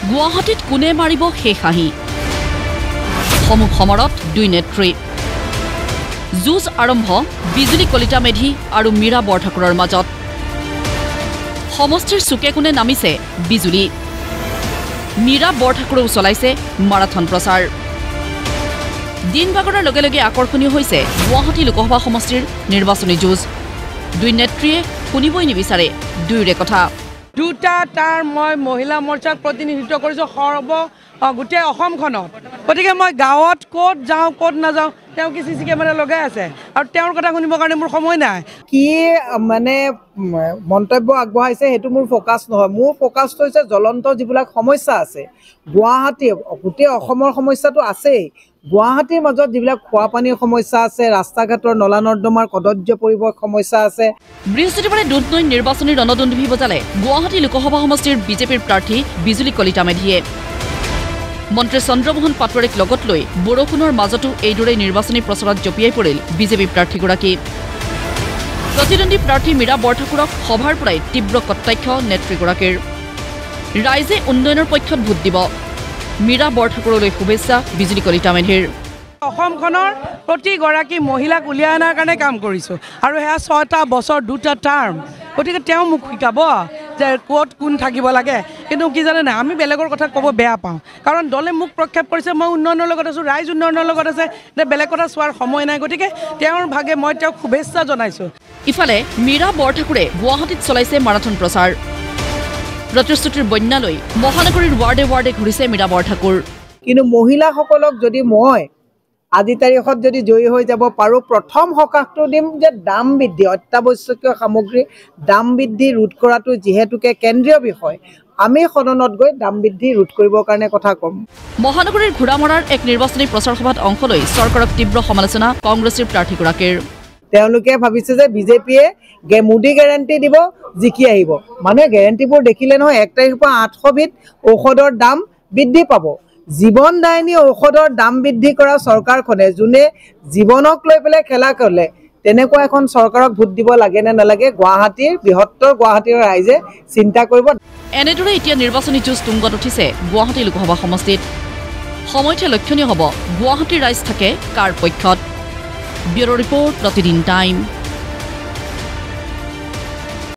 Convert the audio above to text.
গুৱাহাটীত কোনে মাৰিব শেষ হাঁহি সমুখ সমৰত দুই নেত্ৰী যুঁজ আৰম্ভ বিজুলী কলিতা মেধি আৰু মীৰা বৰঠাকুৰৰ মাজত সমষ্টিৰ চুকে কোণে নামিছে বিজুলী মীৰা বৰঠাকুৰেও চলাইছে মাৰাথন প্ৰচাৰ দিন ভাগৰৰ লগে লগে আকৰ্ষণীয় হৈছে গুৱাহাটী লোকসভা সমষ্টিৰ নিৰ্বাচনী যুঁজ দুই নেত্ৰীয়ে শুনিবই নিবিচাৰে দুয়োৰে কথা দুটা টাৰ্ম মই মহিলা মৰ্চাক প্ৰতিনিধিত্ব কৰিছোঁ গোটেই অসমখনত গতিকে মই গাঁৱত ক'ত যাওঁ ক'ত নাযাওঁ তেওঁ কি চিচি কেমেৰা লগাই আছে আৰু তেওঁৰ কথা শুনিবৰ কাৰণে মোৰ সময় নাই কি মানে মন্তব্য আগবঢ়াইছে সেইটো মোৰ ফ'কাছ নহয় মোৰ ফ'কাছটো হৈছে জ্বলন্ত যিবিলাক সমস্যা আছে গুৱাহাটী গোটেই অসমৰ সমস্যাটো আছেই গুৱাহাটীৰ মাজত যিবিলাক খোৱা পানীৰ সমস্যা আছে ৰাস্তা ঘাটৰ নলা নৰ্দমাৰ কদৰ্য পৰিৱেশ সমস্যা আছে বৃহস্পতিবাৰে দুধনৈ নিৰ্বাচনী ৰণদণ্ডুভি বজালে গুৱাহাটী লোকসভা সমষ্টিৰ বিজেপিৰ প্ৰাৰ্থী বিজুলী কলিতা মেধিয়ে মন্ত্ৰী চন্দ্ৰমোহন পাটোৱাৰীক লগত লৈ বৰষুণৰ মাজতো এইদৰে নিৰ্বাচনী প্ৰচাৰত জঁপিয়াই পৰিল বিজেপি প্ৰাৰ্থীগৰাকী প্ৰতিদ্বন্দ্বী প্ৰাৰ্থী মীৰা বৰঠাকুৰক সভাৰ পৰাই তীব্ৰ কটাক্ষ নেত্ৰীগৰাকীৰ ৰাইজে উন্নয়নৰ পক্ষত ভোট দিব মীৰা বৰঠাকুৰলৈ শুভেচ্ছা বিজুলী কলিতা মেধিৰ অসমখনৰ প্ৰতিগৰাকী মহিলাক উলিয়াই অনাৰ কাৰণে কাম কৰিছোঁ আৰু সেয়া 6টা বছৰ 2টা টাৰ্ম গতিকে তেওঁ মোক শিকাব যে ক'ত কোন থাকিব লাগে কিন্তু কি জানে নাই আমি বেলেগৰ কথা ক'ব বেয়া পাওঁ কাৰণ দলে মোক প্ৰক্ষেপ কৰিছে মই উন্নয়নৰ লগত আছোঁ ৰাইজ উন্নয়নৰ লগত আছে যে বেলেগ কথা চোৱাৰ সময় নাই গতিকে তেওঁৰ ভাগে মই তেওঁক শুভেচ্ছা জনাইছোঁ ইফালে মীৰা বৰঠাকুৰে গুৱাহাটীত চলাইছে মাৰাথন প্ৰচাৰ প্ৰতিশ্ৰুতিৰ বন্যালৈ মহানগৰীৰ ৱাৰ্ডে ৱাৰ্ডে ঘূৰিছে মীৰা বৰঠাকুৰ কিন্তু মহিলাসকলক যদি মই আজি তাৰিখত যদি জয়ী হৈ যাব পাৰোঁ প্ৰথম সকাহটো দিম যে দাম বৃদ্ধি অত্যাৱশ্যকীয় সামগ্ৰীৰ দাম বৃদ্ধি ৰোধ কৰাটো যিহেতুকে কেন্দ্ৰীয় বিষয় আমি সদনত গৈ দাম বৃদ্ধি ৰোধ কৰিবৰ কাৰণে কথা ক'ম মহানগৰীৰ ঘোঁৰামৰাৰ এক নিৰ্বাচনী প্ৰচাৰ সভাত অংশ লৈ চৰকাৰক তীব্ৰ সমালোচনা কংগ্ৰেছৰ প্ৰাৰ্থীগৰাকীৰ তেওঁলোকে ভাবিছে যে বিজেপিয়ে মোদী গেৰাণ্টি দিব জিকি আহিব মানুহে গেৰাণ্টিবোৰ দেখিলে নহয় 1 তাৰিখৰ পৰা 800 বিধ ঔষধৰ দাম বৃদ্ধি পাব জীৱনদায়িনী ঔষধৰ দাম বৃদ্ধি কৰা চৰকাৰখনে যোনে জীৱনক লৈ পেলাই খেলা কৰিলে তেনেকুৱা এখন চৰকাৰক ভোট দিব লাগে নে নালাগে গুৱাহাটীৰ বৃহত্তৰ গুৱাহাটীৰ ৰাইজে চিন্তা কৰিব এনেদৰে এতিয়া নিৰ্বাচনী যুঁজ তুংগত উঠিছে গুৱাহাটী লোকসভা সমষ্টিত সময়তে লক্ষণীয় হ'ব গুৱাহাটীৰ ৰাইজ থাকে কাৰ পক্ষত ব্যুৰ ৰিপৰ্ট প্ৰতিদিন টাইম